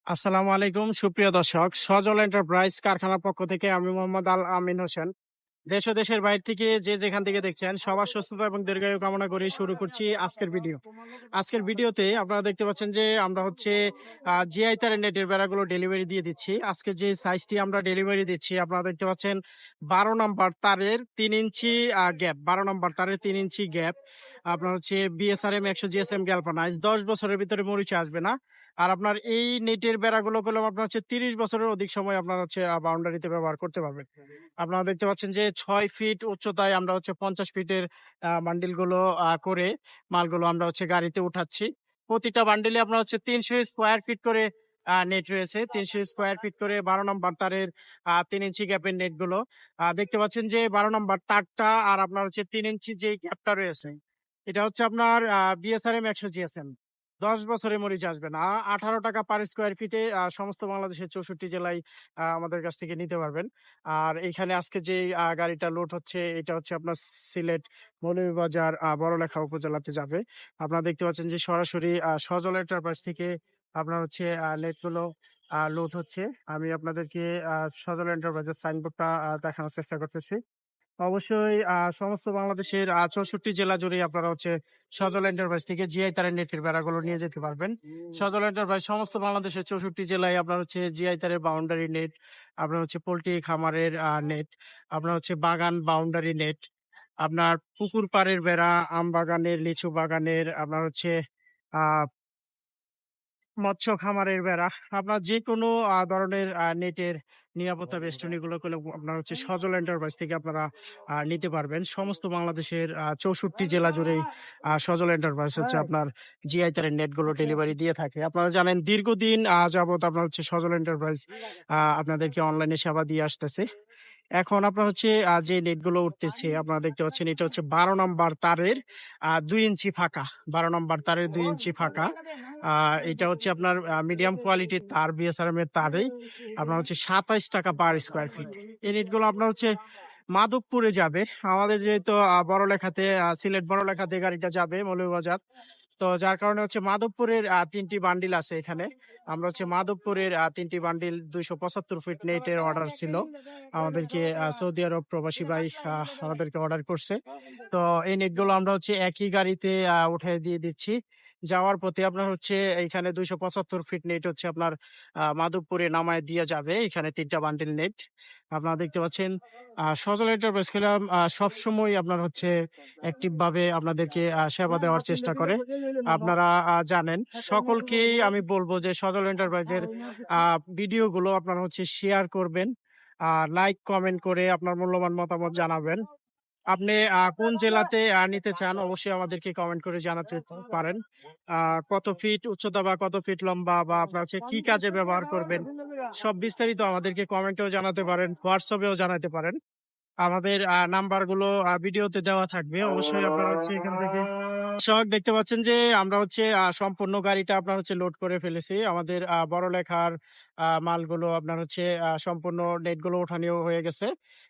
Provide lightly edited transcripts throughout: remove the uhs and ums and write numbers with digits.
আসসালামু আলাইকুম সুপ্রিয় দর্শক, সজল এন্টারপ্রাইজ কারখানার পক্ষ থেকে আমি মোহাম্মদ আল আমিন হোসেন। দেশ ও দেশের বাইরে থেকে যে যেখান থেকে দেখছেন সবার সুস্থতা এবং দীর্ঘায়ু কামনা করে শুরু করছি আজকের ভিডিও। আজকের ভিডিওতে আপনারা দেখতে পাচ্ছেন যে আমরা হচ্ছে জিআই তারের নেটের বেড়াগুলো ডেলিভারি দিয়ে দিচ্ছি। আজকে যে সাইজটি আমরা ডেলিভারি দিচ্ছি আপনারা দেখতে পাচ্ছেন 12 নম্বর তারের 3 ইঞ্চি গ্যাপ, 12 নম্বর তারের 3 ইঞ্চি গ্যাপ। আপনার হচ্ছে বিএসআরএম 100 জিএসএম গ্যালভানাইজ 10 বছরের ভিতরে মরিচা আসবে না। আর আপনার এই নেটের বেড়াগুলো করলে আপনার হচ্ছে 30 বছরের অধিক সময় আপনার হচ্ছে বাউন্ডারিতে ব্যবহার করতে পারবেন। আপনারা দেখতে পাচ্ছেন যে 6 ফিট উচ্চতায় আমরা হচ্ছে 50 ফিটের বান্ডিল গুলো করে মালগুলো আমরা হচ্ছে গাড়িতে উঠাচ্ছি। প্রতিটা বান্ডিলে আপনার হচ্ছে 300 স্কোয়ার ফিট করে নেট রয়েছে, 300 স্কোয়ার ফিট করে 12 নম্বর তারের 3 ইঞ্চি গ্যাপের নেট গুলো দেখতে পাচ্ছেন যে 12 নম্বর তারটা আর আপনার হচ্ছে 3 ইঞ্চি যে গ্যাপটা রয়েছে এটা হচ্ছে আপনার বিএসআরএম 100 জিএসএম 10 বছরে মরিচ আসবে না। 18 টাকা পার স্কোয়ার ফিটে সমস্ত বাংলাদেশের 64 জেলায় আমাদের কাছ থেকে নিতে পারবেন। আর এইখানে আজকে যে গাড়িটা লোড হচ্ছে এটা হচ্ছে আপনার সিলেট মৌলভীবাজার বড়লেখা উপজেলাতে যাবে। আপনারা দেখতে পাচ্ছেন যে সরাসরি সজল এন্টারপ্রাইজ থেকে আপনার হচ্ছে নেটগুলো লোড হচ্ছে। আমি আপনাদেরকে সজল এন্টারপ্রাইজের সাইনবোর্ডটা দেখানোর চেষ্টা করতেছি। অবশ্যই সমস্ত বাংলাদেশের 64 জেলা জুড়ে আপনারা হচ্ছে সজল এন্টারপ্রাইজ থেকে জিআই তারের নেটের বেড়াগুলো নিয়ে যেতে পারবেন। সজল এন্টারপ্রাইজ সমস্ত বাংলাদেশের 64 জেলায় আপনার হচ্ছে জিআই তারের বাউন্ডারি নেট, আপনার হচ্ছে পোল্ট্রি খামারের নেট, আপনার হচ্ছে বাগান বাউন্ডারি নেট, আপনার পুকুর পাড়ের বেড়া, আম বাগানের, লিচু বাগানের, আপনার হচ্ছে আহ মৎস্য খামারের বেড়া, আপনার যে কোনো ধরনের নেটের নিরাপত্তা বেষ্টনী গুলো করলে আপনার হচ্ছে সজল এন্টারপ্রাইজ থেকে আপনারা নিতে পারবেন। সমস্ত বাংলাদেশের 64 জেলা জুড়েই সজল এন্টারপ্রাইজ হচ্ছে আপনার জিআই তারের নেট গুলো ডেলিভারি দিয়ে থাকে। আপনারা জানেন দীর্ঘদিন যাবত আপনার হচ্ছে সজল এন্টারপ্রাইজ আপনাদেরকে অনলাইনে সেবা দিয়ে আসতেছে। এখন আপনার হচ্ছে যে নেট গুলো উঠতেছে আপনারা দেখতে পাচ্ছেন এটা হচ্ছে 12 নম্বর তারের 2 ইঞ্চি ফাঁকা, 12 নম্বর তারের 2 ইঞ্চি ফাঁকা। এটা হচ্ছে আপনার মিডিয়াম কোয়ালিটির তার বিএসআরএম এর তারেই আপনার হচ্ছে 27 টাকা পার স্কোয়ার ফিট। এই নেট গুলো আপনার হচ্ছে মাধবপুরে যাবে। আমাদের যেহেতু বড়লেখাতে সিলেট বড়লেখাতে গাড়িটা যাবে মৌলভীবাজার, তো যার কারণে হচ্ছে মাধবপুরের 3টি বান্ডিল আছে এখানে। আমরা হচ্ছে মাধবপুরের 3টি বান্ডিল 275 ফিট নেটের অর্ডার ছিল আমাদেরকে, সৌদি আরব প্রবাসী ভাই আমাদেরকে অর্ডার করছে। তো এই নেটগুলো আমরা হচ্ছে একই গাড়িতে উঠে দিয়ে দিচ্ছি। যাওয়ার পথে আপনার হচ্ছে এইখানে 275 ফিট নেট হচ্ছে আপনার মাধবপুরে নামায় দিয়ে যাবে। এখানে 3টা বান্ডিল নেট আপনারা দেখতে পাচ্ছেন। সজল এন্টারপ্রাইজ খেলাম সবসময় আপনার হচ্ছে অ্যাক্টিভ ভাবে আপনাদেরকে সেবা দেওয়ার চেষ্টা করে। আপনারা জানেন, সকলকেই আমি বলবো যে সজল এন্টারপ্রাইজের ভিডিও গুলো আপনারা হচ্ছে শেয়ার করবেন, লাইক কমেন্ট করে আপনার মূল্যবান মতামত জানাবেন। আপনি কোন জেলাতে নিতে চান অবশ্যই আমাদেরকে কমেন্ট করে জানাতে পারেন। কত ফিট উচ্চতা বা কত ফিট লম্বা বা আপনার হচ্ছে কি কাজে ব্যবহার করবেন সব বিস্তারিত আমাদেরকে কমেন্টেও জানাতে পারেন, হোয়াটসঅ্যাপেও জানাতে পারেন। আমাদের নাম্বার গুলো ভিডিওতে দেওয়া থাকবে, অবশ্যই আপনারা হচ্ছে এখান থেকে সব দেখতে পাচ্ছেন যে আমরা হচ্ছে সম্পূর্ণ গাড়িটা আপনার হচ্ছে লোড করে ফেলেছি। আমাদের বড়লেখার মালগুলো আপনার হচ্ছে সম্পূর্ণ নেট গুলো ওঠানো হয়ে গেছে।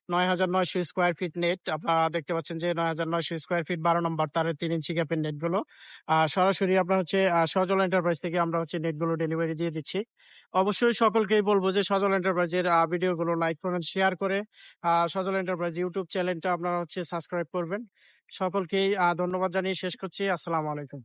9,900 স্কোয়ার ফিট নেট আপনারা দেখতে পাচ্ছেন যে 9,900 স্কোয়ার ফিট 12 নম্বর তারের 3 ইঞ্চি গ্যাপের নেট গুলো সরাসরি আপনার হচ্ছে সজল এন্টারপ্রাইজ থেকে আমরা হচ্ছে নেট গুলো ডেলিভারি দিয়ে দিচ্ছি। অবশ্যই সকলকেই বলবো যে সজল এন্টারপ্রাইজের ভিডিও গুলো লাইক কমেন্ট শেয়ার করে সজল এন্টারপ্রাইজ ইউটিউব চ্যানেলটা আপনারা হচ্ছে সাবস্ক্রাইব করবেন। সকলকেই ধন্যবাদ জানিয়ে শেষ করছি। আসসালামু আলাইকুম।